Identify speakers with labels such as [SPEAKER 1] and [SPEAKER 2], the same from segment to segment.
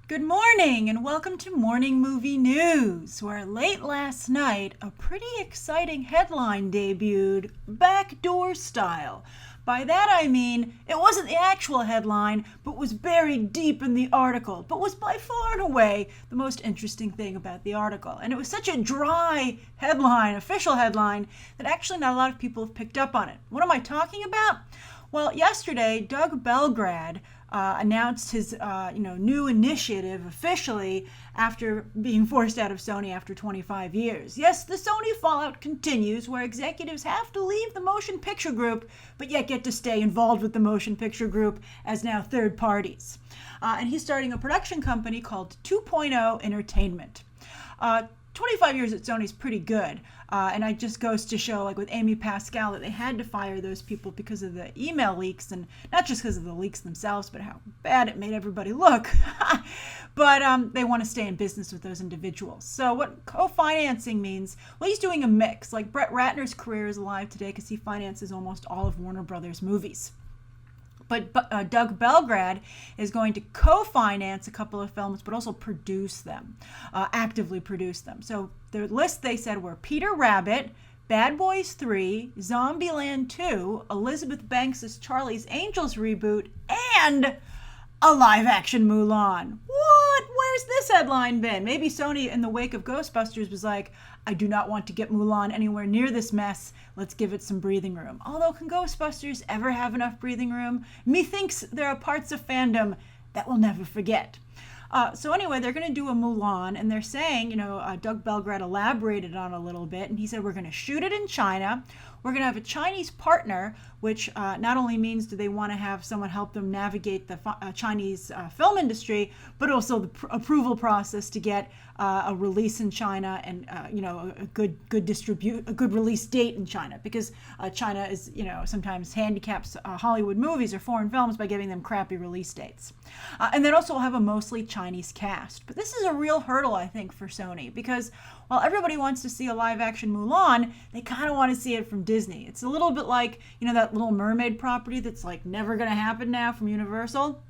[SPEAKER 1] Good morning and welcome to Morning Movie News, where late last night a pretty exciting headline debuted, backdoor style. By that I mean it wasn't the actual headline, but was buried deep in the article, but was by far and away the most interesting thing about the article. And it was such a dry headline, official headline, that actually not a lot of people have picked up on it. What am I talking about? Well, yesterday, Doug Belgrad announced his new initiative officially after being forced out of Sony after 25 years. Yes, the Sony fallout continues, where executives have to leave the motion picture group, but yet get to stay involved with the motion picture group as now third parties. And he's starting a production company called 2.0 Entertainment. 25 years at Sony is pretty good. And it just goes to show, like with Amy Pascal, that they had to fire those people because of the email leaks, and not just because of the leaks themselves, but how bad it made everybody look. But they want to stay in business with those individuals. So what co-financing means, well, he's doing a mix. Like Brett Ratner's career is alive today because he finances almost all of Warner Brothers movies. But Doug Belgrad is going to co-finance a couple of films, but also produce them, actively produce them. So the list they said were Peter Rabbit, Bad Boys 3, Zombieland 2, Elizabeth Banks' Charlie's Angels reboot, and a live-action Mulan. What? Where's this headline been? Maybe Sony, in the wake of Ghostbusters, was like, I do not want to get Mulan anywhere near this mess. Let's give it some breathing room. Although, can Ghostbusters ever have enough breathing room? Methinks there are parts of fandom that we'll never forget. So anyway, they're going to do a Mulan, and they're saying, Doug Belgrad elaborated on it a little bit, and he said, we're going to shoot it in China. We're going to have a Chinese partner, which not only means do they want to have someone help them navigate the Chinese film industry, but also the approval process to get a release in China and a good release date in China, because China is sometimes handicaps Hollywood movies or foreign films by giving them crappy release dates. And then also we'll have a mostly Chinese cast. But this is a real hurdle, I think, for Sony, because while everybody wants to see a live-action Mulan, they kind of want to see it from Disney. It's a little bit like, that Little Mermaid property that's like never going to happen now from Universal.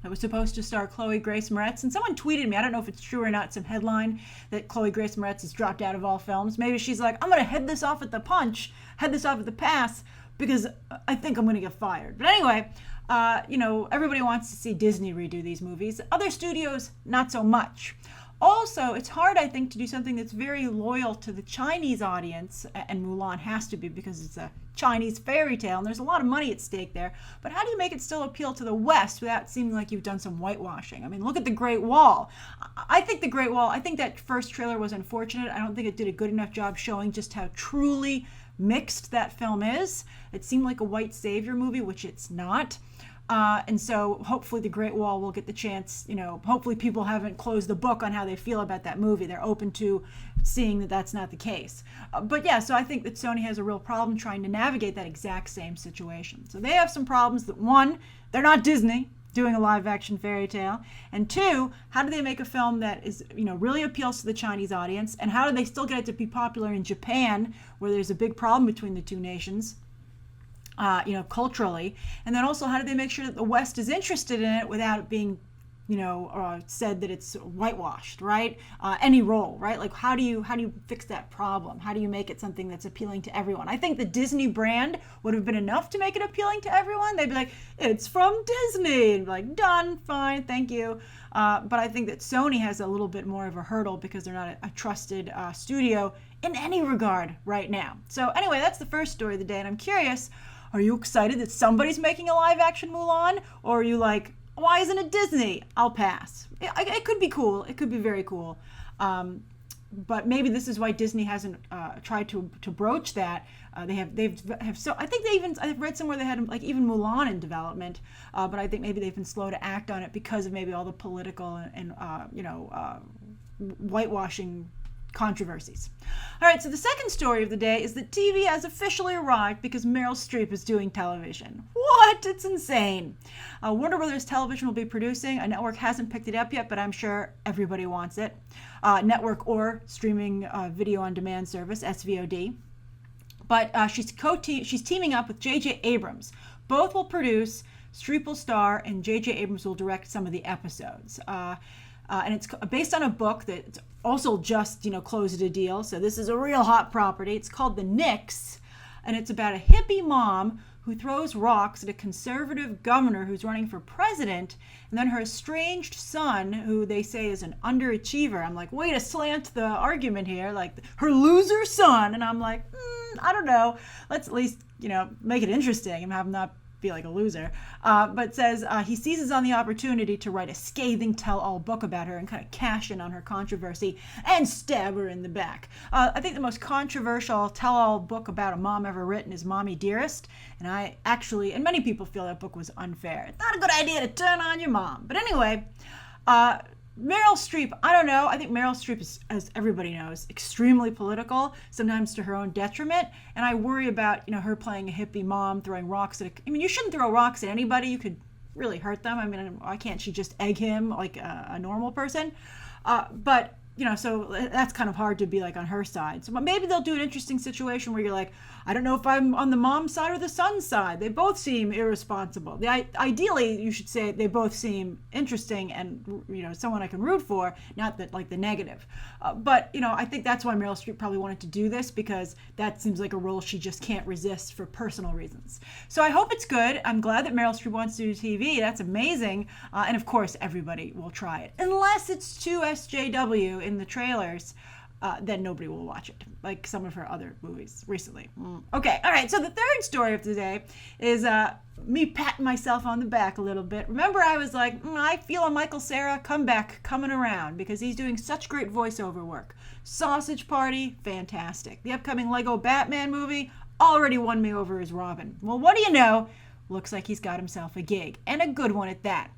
[SPEAKER 1] It was supposed to star Chloe Grace Moretz, and someone tweeted me, I don't know if it's true or not, some headline that Chloe Grace Moretz has dropped out of all films. Maybe she's like, I'm going to head this off at the pass, because I think I'm going to get fired. But anyway, everybody wants to see Disney redo these movies. Other studios, not so much. Also, it's hard, I think, to do something that's very loyal to the Chinese audience, and Mulan has to be because it's a Chinese fairy tale, and there's a lot of money at stake there. But how do you make it still appeal to the West without seeming like you've done some whitewashing? I mean, look at the Great Wall. I think that first trailer was unfortunate. I don't think it did a good enough job showing just how truly mixed that film is. It seemed like a white savior movie, which it's not. And so hopefully the Great Wall will get the chance, hopefully people haven't closed the book on how they feel about that movie. They're open to seeing that that's not the case. But yeah, so I think that Sony has a real problem trying to navigate that exact same situation. So they have some problems that, one, they're not Disney doing a live action fairy tale. And two, how do they make a film that is, really appeals to the Chinese audience? And how do they still get it to be popular in Japan, where there's a big problem between the two nations? Culturally, and then also how do they make sure that the West is interested in it without it being, said that it's whitewashed, right? Any role, right? Like how do you fix that problem? How do you make it something that's appealing to everyone? I think the Disney brand would have been enough to make it appealing to everyone. They'd be like, it's from Disney, and be like, done, fine, thank you. But I think that Sony has a little bit more of a hurdle because they're not a trusted studio in any regard right now. So anyway, that's the first story of the day, and I'm curious. Are you excited that somebody's making a live-action Mulan? Or are you like, why isn't it Disney? I'll pass. It could be cool. It could be very cool. But maybe this is why Disney hasn't tried to broach that. I think I've read somewhere they had like even Mulan in development. But I think maybe they've been slow to act on it because of maybe all the political and whitewashing controversies. All right, so the second story of the day is that TV has officially arrived because Meryl Streep is doing television. What? It's insane. Warner Brothers Television will be producing. A network hasn't picked it up yet, but I'm sure everybody wants it. Network or streaming video on demand service, SVOD. But she's teaming up with JJ Abrams. Both will produce Streep will star, and JJ Abrams will direct some of the episodes. And it's based on a book that's also just, closed a deal. So this is a real hot property. It's called The Nix, and it's about a hippie mom who throws rocks at a conservative governor who's running for president, and then her estranged son, who they say is an underachiever. I'm like, way to slant the argument here, like her loser son. And I'm like, I don't know. Let's at least, make it interesting and have him not be like a loser. But says he seizes on the opportunity to write a scathing tell-all book about her and kind of cash in on her controversy and stab her in the back. I think the most controversial tell-all book about a mom ever written is Mommy Dearest. And and many people feel that book was unfair. It's not a good idea to turn on your mom. But anyway, Meryl Streep, I don't know. I think Meryl Streep is, as everybody knows, extremely political, sometimes to her own detriment. And I worry about, her playing a hippie mom, throwing rocks at you shouldn't throw rocks at anybody. You could really hurt them. I mean, why can't she just egg him like a normal person? But, so that's kind of hard to be like on her side. So maybe they'll do an interesting situation where you're like, I don't know if I'm on the mom's side or the son's side. They both seem irresponsible. Ideally, you should say they both seem interesting and, someone I can root for, not that like the negative. But I think that's why Meryl Streep probably wanted to do this, because that seems like a role she just can't resist for personal reasons. So I hope it's good. I'm glad that Meryl Streep wants to do TV. That's amazing. And of course, everybody will try it. Unless it's too SJW in the trailers. Then nobody will watch it, like some of her other movies recently. Okay, all right, so the third story of today is me patting myself on the back a little bit. Remember, I was like, I feel a Michael Cera comeback coming around because he's doing such great voiceover work. Sausage Party, fantastic. The upcoming Lego Batman movie already won me over as Robin. Well, what do you know? Looks like he's got himself a gig, and a good one at that.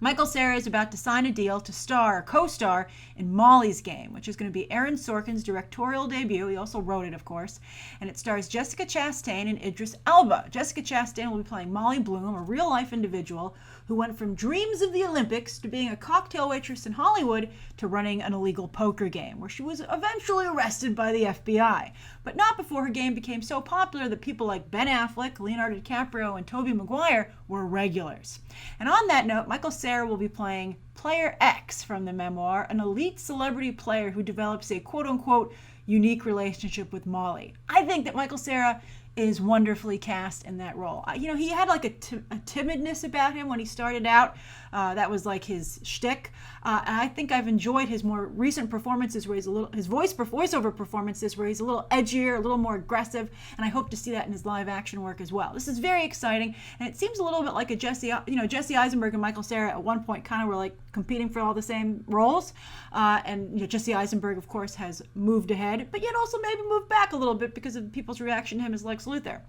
[SPEAKER 1] Michael Cera is about to sign a deal to co-star in Molly's Game, which is going to be Aaron Sorkin's directorial debut. He also wrote it, of course. And it stars Jessica Chastain and Idris Elba. Jessica Chastain will be playing Molly Bloom, a real-life individual who went from dreams of the Olympics to being a cocktail waitress in Hollywood to running an illegal poker game, where she was eventually arrested by the FBI. But not before her game became so popular that people like Ben Affleck, Leonardo DiCaprio, and Tobey Maguire were regulars. And on that note, Michael Cera will be playing Player X from the memoir, an elite celebrity player who develops a quote-unquote unique relationship with Molly. I think that Michael Cera is wonderfully cast in that role. He had like a timidness about him when he started out. That was like his shtick. And I think I've enjoyed his more recent performances where he's his voiceover performances where he's a little edgier, a little more aggressive, and I hope to see that in his live action work as well. This is very exciting, and it seems a little bit like a Jesse Eisenberg and Michael Cera at one point kind of were like competing for all the same roles. And Jesse Eisenberg, of course, has moved ahead, but yet also maybe moved back a little bit because of people's reaction to him as Lex Luthor.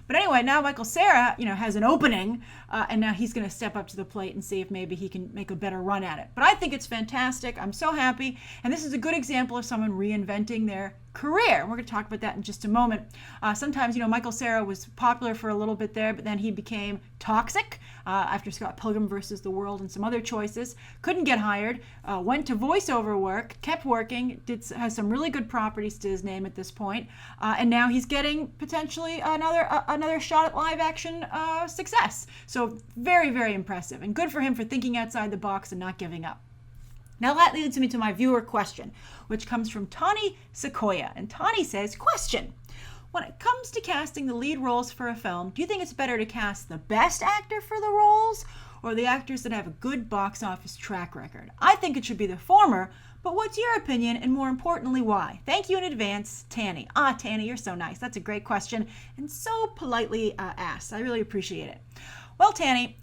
[SPEAKER 1] But anyway, now Michael Cera, has an opening, and now he's going to step up to the plate and see if maybe he can make a better run at it. But I think it's fantastic. I'm so happy, and this is a good example of someone reinventing their career. We're going to talk about that in just a moment. Sometimes, Michael Cera was popular for a little bit there, but then he became toxic after Scott Pilgrim versus the World and some other choices. Couldn't get hired, went to voiceover work, kept working, has some really good properties to his name at this point, and now he's getting potentially another shot at live action success. So very, very impressive, and good for him for thinking outside the box and not giving up. Now that leads me to my viewer question, which comes from Tawny Sequoia. And Tawny says, question: when it comes to casting the lead roles for a film, do you think it's better to cast the best actor for the roles or the actors that have a good box office track record? I think it should be the former, but what's your opinion, and more importantly, why? Thank you in advance, Tanny. Tanny, you're so nice. That's a great question and so politely asked. I really appreciate it. Well, Tanny,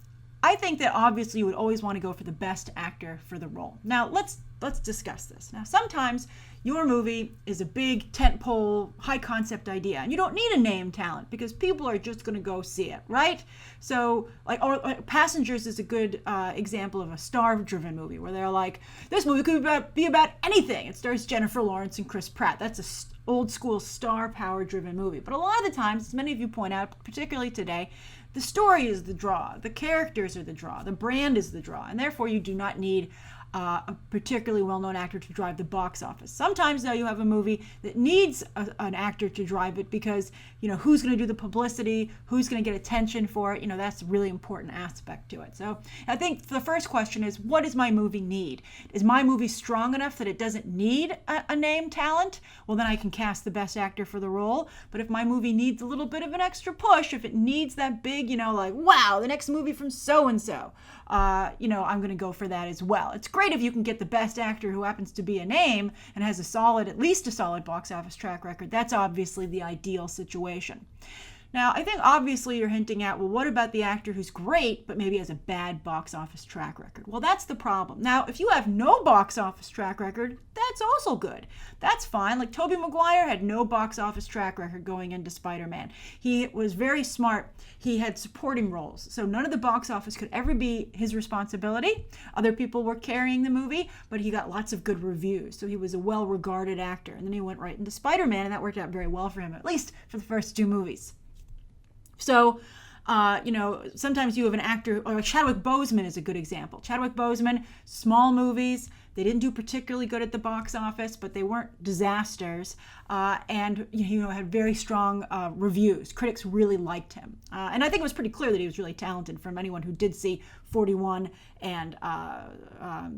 [SPEAKER 1] I think that obviously you would always want to go for the best actor for the role. Now, let's discuss this. Now, sometimes your movie is a big tentpole, high concept idea, and you don't need a name talent because people are just going to go see it, right? So, Passengers is a good example of a star-driven movie where they're like, this movie could be about anything. It stars Jennifer Lawrence and Chris Pratt. That's a old school star power driven movie. But a lot of the times, as many of you point out, particularly today, the story is the draw, the characters are the draw, the brand is the draw, and therefore you do not need a particularly well-known actor to drive the box office. Sometimes, though, you have a movie that needs an actor to drive it because, who's going to do the publicity, who's going to get attention for it, that's a really important aspect to it. So I think the first question is, what does my movie need? Is my movie strong enough that it doesn't need a name talent? Well, then I can cast the best actor for the role. But if my movie needs a little bit of an extra push, if it needs that big, wow, the next movie from so-and-so, I'm going to go for that as well. It's great if you can get the best actor who happens to be a name and has at least a solid box office track record. That's obviously the ideal situation. Now, I think obviously you're hinting at, well, what about the actor who's great, but maybe has a bad box office track record? Well, that's the problem. Now, if you have no box office track record, that's also good. That's fine. Like Tobey Maguire had no box office track record going into Spider-Man. He was very smart. He had supporting roles. So none of the box office could ever be his responsibility. Other people were carrying the movie, but he got lots of good reviews. So he was a well-regarded actor. And then he went right into Spider-Man, and that worked out very well for him, at least for the first two movies. So, sometimes you have an actor, or Chadwick Boseman is a good example. Chadwick Boseman, small movies, they didn't do particularly good at the box office, but they weren't disasters, and had very strong reviews. Critics really liked him, and I think it was pretty clear that he was really talented from anyone who did see 41 and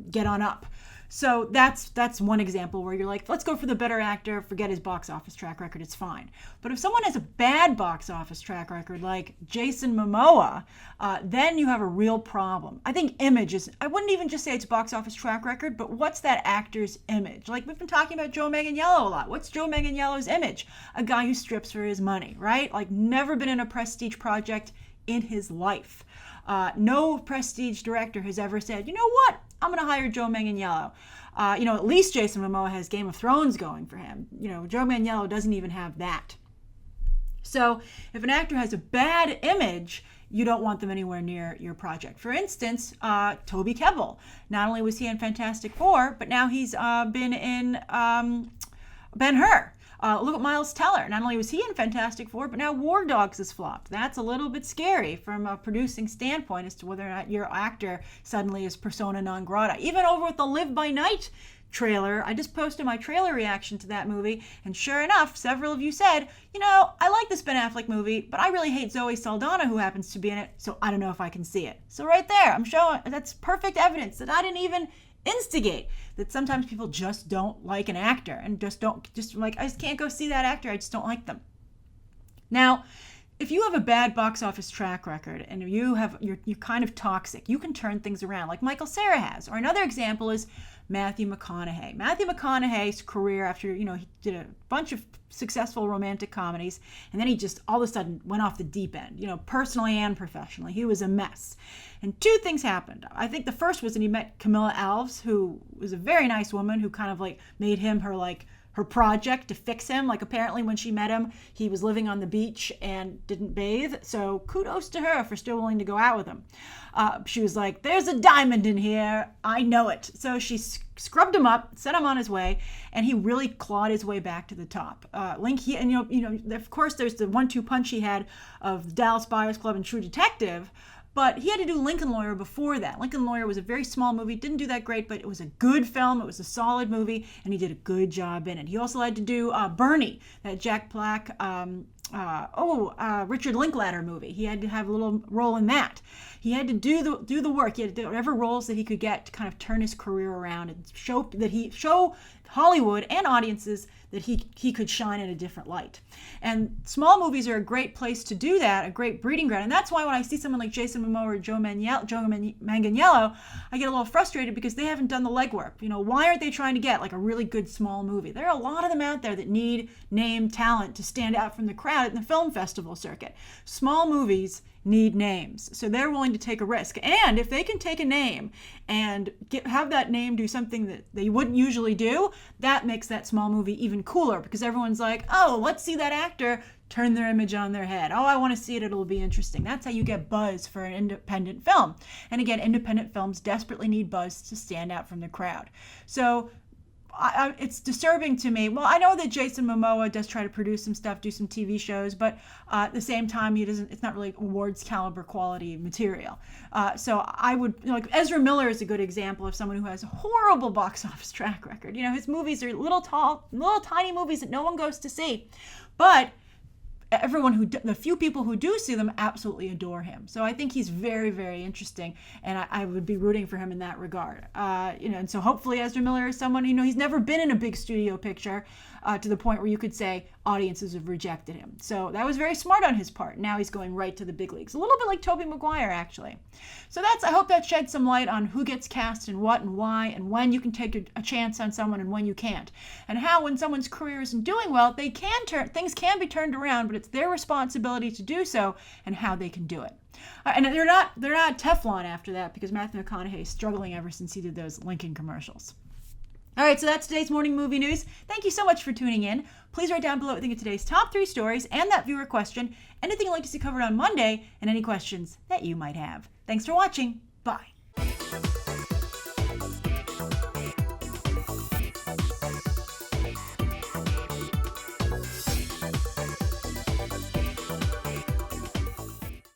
[SPEAKER 1] Get On Up. So that's one example where you're like, let's go for the better actor, forget his box office track record, it's fine. But if someone has a bad box office track record like Jason Momoa, then you have a real problem. I think image is, I wouldn't even just say it's box office track record, but what's that actor's image? Like we've been talking about Joe Manganiello a lot. What's Joe Manganiello's image? A guy who strips for his money, right? Like never been in a prestige project in his life. No prestige director has ever said, you know what, I'm going to hire Joe Manganiello. At least Jason Momoa has Game of Thrones going for him. Joe Manganiello doesn't even have that. So if an actor has a bad image, you don't want them anywhere near your project. For instance, Toby Kebbell. Not only was he in Fantastic Four, but now he's been in Ben-Hur. Look at Miles Teller. Not only was he in Fantastic Four, but now War Dogs has flopped. That's a little bit scary from a producing standpoint as to whether or not your actor suddenly is persona non grata. Even over with the Live by Night trailer, I just posted my trailer reaction to that movie, and sure enough, several of you said, I like this Ben Affleck movie, but I really hate Zoe Saldana, who happens to be in it, so I don't know if I can see it. So right there, I'm showing that's perfect evidence that I didn't even instigate, that sometimes people just don't like an actor and I just can't go see that actor, I just don't like them. Now, if you have a bad box office track record and you're kind of toxic, you can turn things around like Michael Cera has. Or another example is Matthew McConaughey. Matthew McConaughey's career after, he did a bunch of successful romantic comedies, and then he just all of a sudden went off the deep end, personally and professionally. He was a mess. And two things happened. I think the first was that he met Camilla Alves, who was a very nice woman who kind of made him her project to fix him. Apparently when she met him, he was living on the beach and didn't bathe. So kudos to her for still willing to go out with him. She was like, there's a diamond in here. I know it. So she scrubbed him up, sent him on his way, and he really clawed his way back to the top. Of course, there's the 1-2 punch he had of Dallas Buyers Club and True Detective, but he had to do Lincoln Lawyer before that. Lincoln Lawyer was a very small movie, didn't do that great, but it was a good film. It was a solid movie, and he did a good job in it. He also had to do Bernie, that Jack Black, Richard Linklater movie. He had to have a little role in that. He had to do the work. He had to do whatever roles that he could get to kind of turn his career around and show Hollywood and audiences that he could shine in a different light. And small movies are a great place to do that, a great breeding ground. And that's why when I see someone like Jason Momoa or Joe Manganiello, I get a little frustrated because they haven't done the legwork. Why aren't they trying to get a really good small movie? There are a lot of them out there that need name talent to stand out from the crowd in the film festival circuit. Small movies need names, so they're willing to take a risk. And if they can take a name and have that name do something that they wouldn't usually do, that makes that small movie even cooler, because everyone's like, oh, let's see that actor turn their image on their head. Oh, I want to see it. It'll be interesting. That's how you get buzz for an independent film. And again, independent films desperately need buzz to stand out from the crowd. So it's disturbing to me. Well, I know that Jason Momoa does try to produce some stuff, do some TV shows, but at the same time, he doesn't. It's not really awards caliber quality material. So I would, like, Ezra Miller is a good example of someone who has a horrible box office track record. His movies are little tiny movies that no one goes to see, but the few people who do see them absolutely adore him. So I think he's very, very interesting, and I would be rooting for him in that regard. And so hopefully Ezra Miller is someone, he's never been in a big studio picture to the point where you could say audiences have rejected him. So that was very smart on his part. Now he's going right to the big leagues. A little bit like Tobey Maguire, actually. So I hope that sheds some light on who gets cast and what and why, and when you can take a chance on someone and when you can't. And how, when someone's career isn't doing well, things can be turned around, but it's their responsibility to do so, and how they can do it. And they're not Teflon after that, because Matthew McConaughey is struggling ever since he did those Lincoln commercials. All right, so that's today's morning movie news. Thank you so much for tuning in. Please write down below what you think of today's top 3 stories and that viewer question, anything you'd like to see covered on Monday, and any questions that you might have. Thanks for watching. Bye.